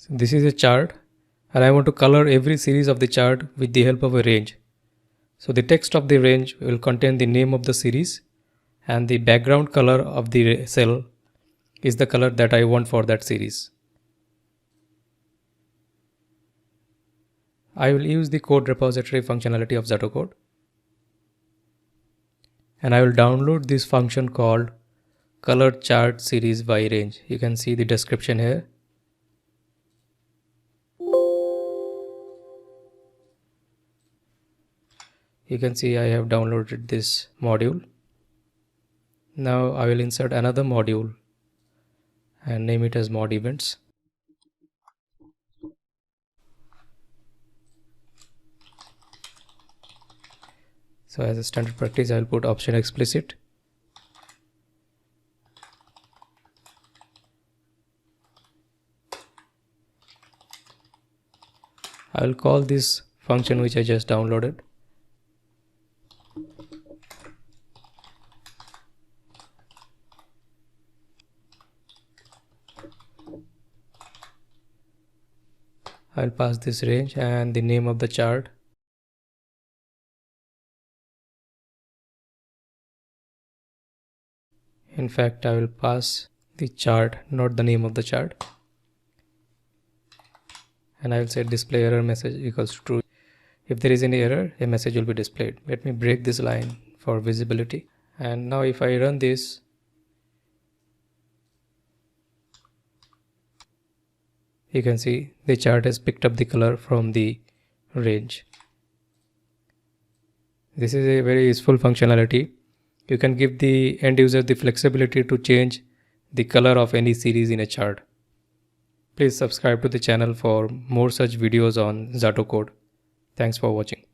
So this is a chart and I want to color every series of the chart with the help of a range. So the text of the range will contain the name of the series and the background color of the cell is the color that I want for that series. I will use the code repository functionality of Xatocode and I will download this function called color chart series by range. You can see the description here. You can see I have downloaded this module. Now I will insert another module and name it as mod events. So as a standard practice, I will put option explicit. I will call this function which I just downloaded. I will pass this range and the name of the chart. In fact, I will pass the chart, not the name of the chart. And I will set display error message equals to true. If there is any error, a message will be displayed. Let me break this line for visibility. And now if I run this, you can see the chart has picked up the color from the range. This is a very useful functionality. You can give the end user the flexibility to change the color of any series in a chart. Please subscribe to the channel for more such videos on Xatocode. Thanks for watching.